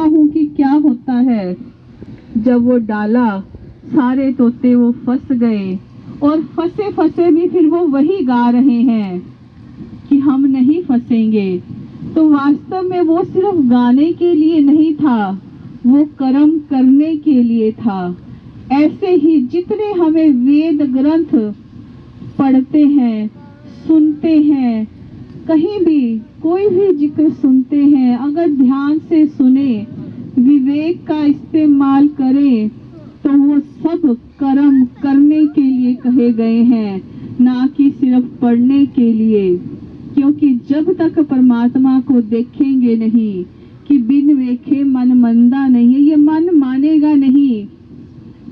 हूँ कि क्या होता है जब वो डाला, सारे तोते वो फंस गए और फंसे फंसे भी फिर वो वही गा रहे हैं कि हम नहीं फंसेंगे। तो वास्तव में वो सिर्फ गाने के लिए नहीं था, वो कर्म करने के लिए था। ऐसे ही जितने हमें वेद ग्रंथ पढ़ते हैं, सुनते हैं, कहीं भी कोई भी जिक्र सुनते हैं, अगर ध्यान से सुने, विवेक का इस्तेमाल करें, तो वो सब कर्म करने के लिए कहे गए हैं, ना कि सिर्फ पढ़ने के लिए। क्योंकि जब तक परमात्मा को देखेंगे नहीं कि बिन देखे मन मंदा नहीं है, ये मन मानेगा नहीं।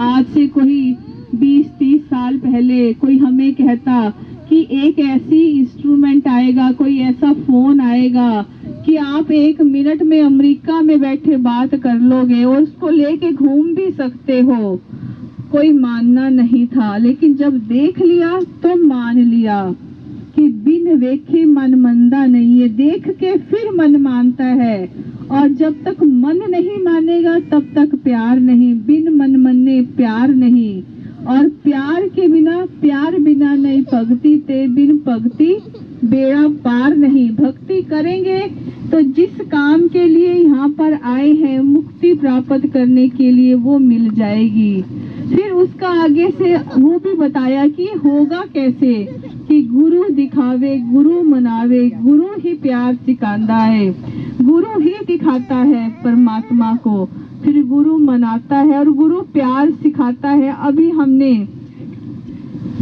आज से कोई 20-30 साल पहले कोई हमें कहता कि एक ऐसी इंस्ट्रूमेंट आएगा, कोई ऐसा फोन आएगा कि आप 1 मिनट में अमेरिका में बैठे बात कर लोगे और उसको लेके घूम भी सकते हो, कोई मानना नहीं था। लेकिन जब देख लिया तो मान लिया कि बिन देखे मन मंदा नहीं है। देख के फिर मन मानता है, और जब तक मन नहीं मानेगा तब तक प्यार नहीं। बिन मन मने प्यार नहीं, और प्यार बिना नहीं भक्ति ते, बिन भक्ति बेड़ा पार नहीं। भक्ति करेंगे तो जिस काम के लिए यहाँ पर आए हैं, मुक्ति प्राप्त करने के लिए, वो मिल जाएगी। फिर उसका आगे से वो भी बताया कि होगा कैसे, कि गुरु दिखावे गुरु मनावे, गुरु ही प्यार सिखाता है, गुरु ही दिखाता है परमात्मा को, फिर गुरु मनाता है और गुरु प्यार सिखाता है। अभी हमने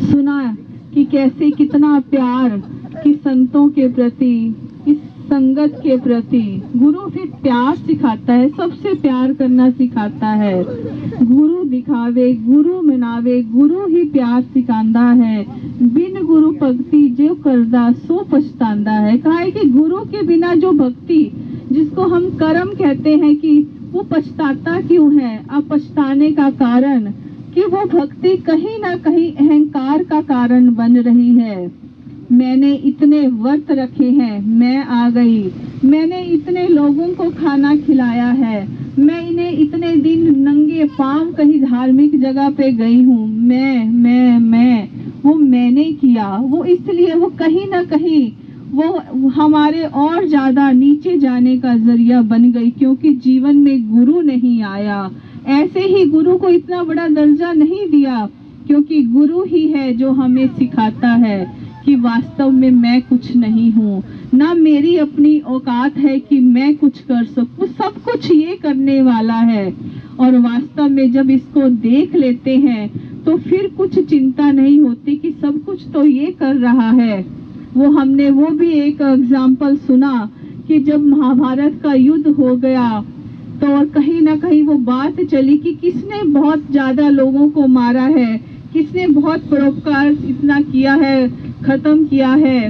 सुना कि कैसे कितना प्यार कि संतों के प्रति, इस संगत के प्रति गुरु फिर प्यार सिखाता है, सबसे प्यार करना सिखाता है। गुरु दिखावे गुरु मनावे, गुरु ही प्यार सिखाता है। बिन गुरु भक्ति जो करदा सो पछतांदा है। कहा है कि गुरु के बिना जो भक्ति, जिसको हम कर्म कहते हैं, कि वो पछताता क्यों है? अब पछताने का कारण कि वो भक्ति कहीं ना कहीं अहंकार का कारण बन रही है। मैंने इतने व्रत रखे हैं, मैं आ गई, मैंने इतने लोगों को खाना खिलाया है, मैं इन्हें इतने दिन नंगे पांव कहीं धार्मिक जगह पे गई हूँ, मैं वो मैंने किया। वो इसलिए वो कहीं ना कहीं वो हमारे और ज्यादा नीचे जाने का जरिया बन गई, क्योंकि जीवन में गुरु नहीं आया। ऐसे ही गुरु को इतना बड़ा दर्जा नहीं दिया, क्योंकि गुरु ही है जो हमें सिखाता है कि वास्तव में मैं कुछ नहीं हूँ, ना मेरी अपनी औकात है कि मैं कुछ कर सकूं, सब कुछ ये करने वाला है। और वास्तव में जब इसको देख लेते हैं तो फिर कुछ चिंता नहीं होती कि सब कुछ तो ये कर रहा है। हमने वो भी एक एग्जाम्पल सुना कि जब महाभारत का युद्ध हो गया तो और कहीं ना कहीं वो बात चली कि किसने बहुत ज्यादा लोगों को मारा है, किसने बहुत परोपकार इतना किया है, खत्म किया है।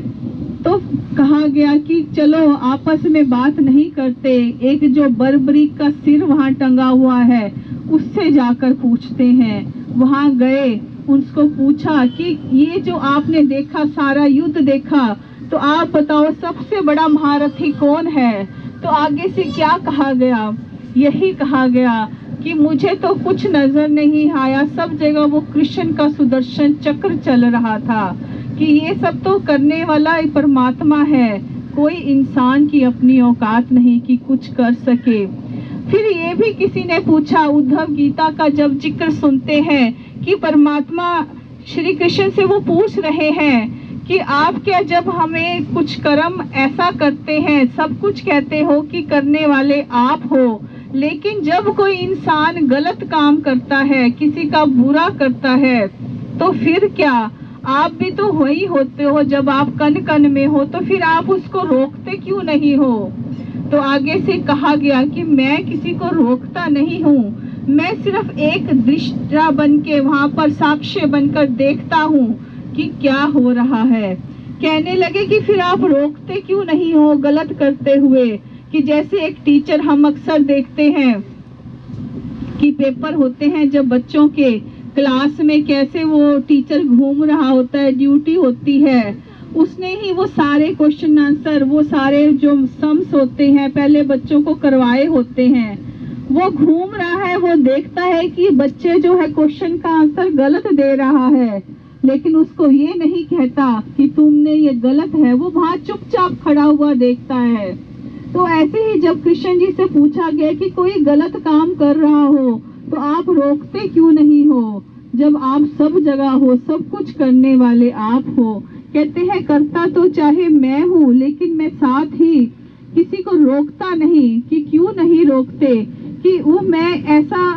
तो कहा गया कि चलो आपस में बात नहीं करते, एक जो बर्बरीक का सिर वहाँ टंगा हुआ है उससे जाकर पूछते हैं। वहाँ गए, उसको पूछा कि ये जो आपने देखा, सारा युद्ध देखा, तो आप बताओ सबसे बड़ा महारथी कौन है? तो आगे से क्या कहा गया? यही कहा गया कि मुझे तो कुछ नजर नहीं आया, सब जगह वो कृष्ण का सुदर्शन चक्र चल रहा था, कि ये सब तो करने वाला परमात्मा है, कोई इंसान की अपनी औकात नहीं कि कुछ कर सके। फिर ये भी किसी ने पूछा, उद्धव गीता का जब जिक्र सुनते हैं कि परमात्मा श्री कृष्ण से वो पूछ रहे हैं कि आप क्या जब हमें कुछ कर्म ऐसा करते हैं, सब कुछ कहते हो कि करने वाले आप हो, लेकिन जब कोई इंसान गलत काम करता है, किसी का बुरा करता है, तो फिर क्या आप भी तो वही होते हो? जब आप कण कण में हो तो फिर आप उसको रोकते क्यों नहीं हो? तो आगे से कहा गया कि मैं किसी को रोकता नहीं हूँ, मैं सिर्फ एक दृष्टा बन के वहाँ पर साक्ष्य बनकर देखता हूँ कि क्या हो रहा है। कहने लगे कि फिर आप रोकते क्यों नहीं हो गलत करते हुए? कि जैसे एक टीचर हम अक्सर देखते हैं कि पेपर होते हैं जब बच्चों के क्लास में, कैसे वो टीचर घूम रहा होता है, ड्यूटी होती है, उसने ही वो सारे क्वेश्चन आंसर, वो सारे जो सम्स होते हैं पहले बच्चों को करवाए होते हैं, वो घूम रहा है, वो देखता है कि बच्चे जो है क्वेश्चन का आंसर गलत दे रहा है, लेकिन उसको ये नहीं कहता कि तुमने ये गलत है, वो वहां चुपचाप खड़ा हुआ देखता है। तो ऐसे ही जब कृष्ण जी से पूछा गया कि कोई गलत काम कर रहा हो तो आप रोकते क्यों नहीं हो, जब आप सब जगह हो, सब कुछ करने वाले आप हो। कहते हैं करता तो चाहे मैं हूँ, लेकिन मैं साथ ही किसी को रोकता नहीं। कि क्यों नहीं रोकते, कि वो मैं ऐसा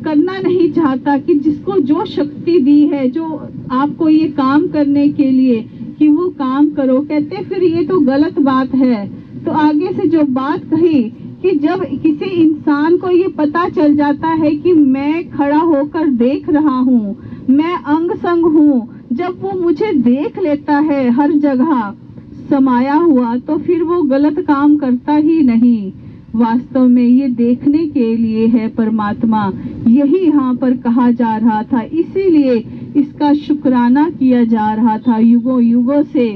करना नहीं चाहता कि जिसको जो शक्ति दी है, जो आपको ये काम करने के लिए, कि वो काम करो। कहते फिर ये तो गलत बात है। तो आगे से जो बात कही कि जब किसी इंसान को ये पता चल जाता है कि मैं खड़ा होकर देख रहा हूँ, मैं अंग संग हूँ, जब वो मुझे देख लेता है हर जगह समाया हुआ, तो फिर वो गलत काम करता ही नहीं। वास्तव में ये देखने के लिए है परमात्मा, यही यहाँ पर कहा जा रहा था, इसीलिए इसका शुक्राना किया जा रहा था युगों युगों से।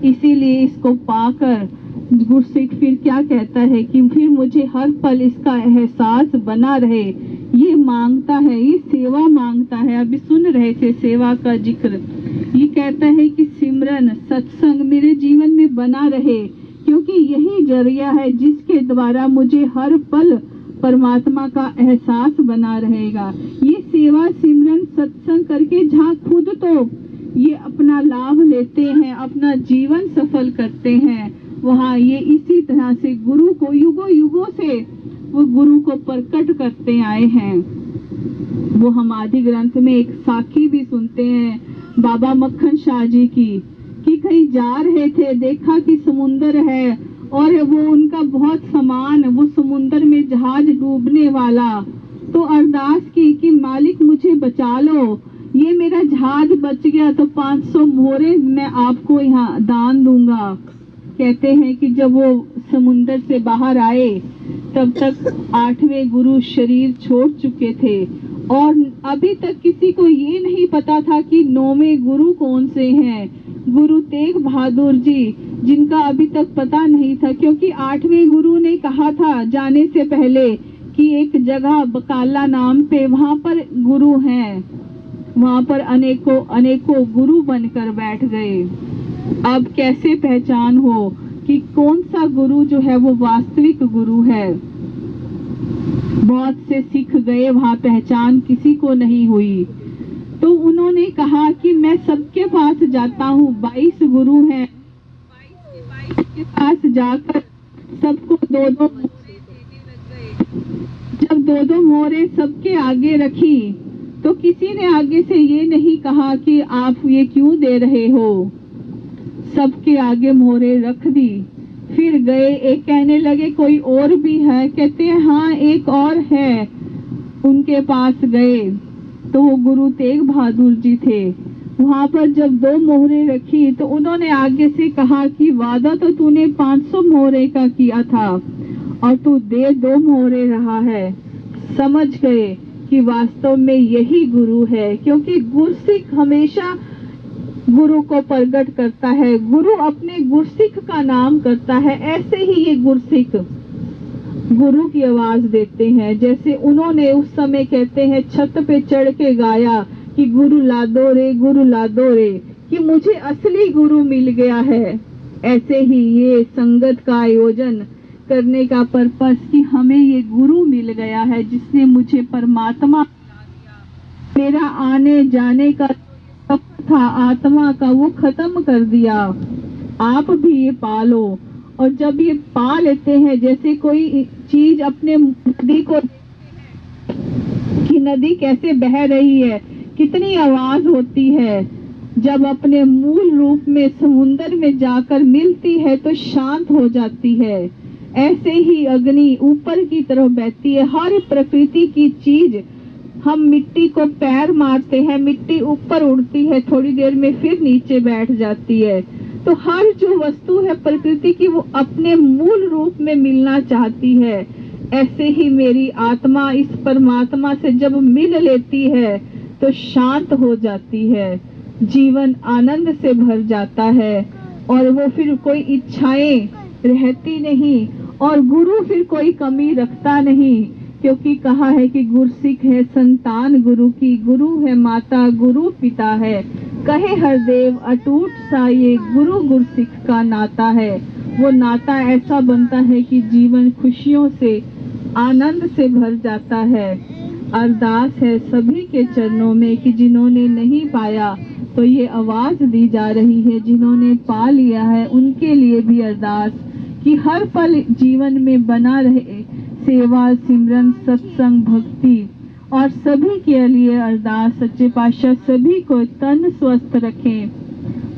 इसीलिए इसको पाकर गुरसिख फिर क्या कहता है कि फिर मुझे हर पल इसका एहसास बना रहे, ये मांगता है, ये सेवा मांगता है। अभी सुन रहे थे सेवा का जिक्र। ये कहता है कि सिमरन सत्संग मेरे जीवन में बना रहे, क्योंकि यही जरिया है जिसके द्वारा मुझे हर पल परमात्मा का एहसास बना रहेगा। ये सेवा सिमरन सत्संग करके जहाँ खुद तो ये अपना लाभ लेते हैं, अपना जीवन सफल करते हैं, वहाँ ये इसी तरह से गुरु को युगों युगों से वो गुरु को प्रकट करते आए हैं। वो हम आदि ग्रंथ में एक साखी भी सुनते हैं बाबा मक्खन शाह जी की, कि कहीं जा रहे थे, देखा कि समुंदर है और वो उनका बहुत सामान, वो समुंदर में जहाज डूबने वाला, तो अरदास की कि मालिक मुझे बचा लो, ये मेरा जहाज बच गया तो 500 मोहरे मैं आपको यहाँ दान दूंगा। कहते हैं कि जब वो समुंदर से बाहर आए तब तक 8वें गुरु शरीर छोड़ चुके थे, और अभी तक किसी को ये नहीं पता था कि 9वें गुरु कौन से हैं। गुरु तेग बहादुर जी, जिनका अभी तक पता नहीं था, क्योंकि 8वें गुरु ने कहा था जाने से पहले कि एक जगह बकाला नाम पे वहाँ पर गुरु हैं, वहाँ पर अनेकों गुरु बनकर बैठ गए। अब कैसे पहचान हो कि कौन सा गुरु जो है वो वास्तविक गुरु है। बहुत से सिख गए, वहाँ पहचान किसी को नहीं हुई। तो उन्होंने कहा कि मैं सबके पास जाता हूँ, 22 गुरु हैं, 22 के पास जाकर सबको 2-2 मोहरे देने लग गए। जब 2-2 मोहरे सबके आगे रखी तो किसी ने आगे से ये नहीं कहा कि आप ये क्यों दे रहे हो, सबके आगे मोहरे रख दी। फिर गए, एक कहने लगे कोई और भी है, कहते हैं हाँ एक और है, उनके पास गए तो वो गुरु तेग बहादुर जी थे। वहां पर जब 2 मोहरे रखी तो उन्होंने आगे से कहा कि वादा तो तूने 500 मोहरे का किया था और तू दे 2 मोहरे रहा है। समझ गए कि वास्तव में यही गुरु है, क्योंकि गुरसिख हमेशा गुरु को प्रकट करता है, गुरु अपने गुरसिख का नाम करता है। ऐसे ही ये गुरसिख गुरु की आवाज देते हैं, जैसे उन्होंने उस समय कहते हैं छत पे चढ़ के गाया कि गुरु लादो रे, कि मुझे असली गुरु मिल गया है। ऐसे ही ये संगत का आयोजन करने का पर्पस कि हमें ये गुरु मिल गया है, जिसने मुझे परमात्मा मेरा आने जाने का था आत्मा का वो खत्म कर दिया। आप भी ये पालो, और जब ये पा लेते हैं, जैसे कोई चीज अपने नदी को कि नदी कैसे बह रही है, कितनी आवाज होती है, जब अपने मूल रूप में समुंदर में जाकर मिलती है तो शांत हो जाती है। ऐसे ही अग्नि ऊपर की तरफ बहती है। हर प्रकृति की चीज, हम मिट्टी को पैर मारते हैं, मिट्टी ऊपर उड़ती है, थोड़ी देर में फिर नीचे बैठ जाती है। तो हर जो वस्तु है प्रकृति की, वो अपने मूल रूप में मिलना चाहती है। ऐसे ही मेरी आत्मा इस परमात्मा से जब मिल लेती है तो शांत हो जाती है। जीवन आनंद से भर जाता है और वो फिर कोई इच्छाएं रहती नहीं और गुरु फिर कोई कमी रखता नहीं, क्योंकि कहा है कि गुरसिक है संतान गुरु की, गुरु है माता गुरु पिता है, कहे हर देव अटूट सा ये गुरु गुरसिक का नाता है। वो नाता ऐसा बनता है कि जीवन खुशियों से आनंद से भर जाता है। अरदास है सभी के चरणों में कि जिन्होंने नहीं पाया तो ये आवाज दी जा रही है, जिन्होंने पा लिया है उनके लिए भी अरदास कि हर पल जीवन में बना रहे सेवा सिमरन सत्संग भक्ति। और सभी के लिए अरदास सच्चे पातशाह सभी को तन स्वस्थ रखें,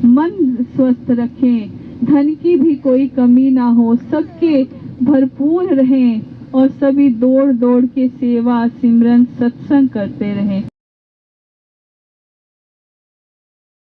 मन स्वस्थ रखें, धन की भी कोई कमी ना हो, सबके भरपूर रहें और सभी दौड़ दौड़ के सेवा सिमरन सत्संग करते रहें।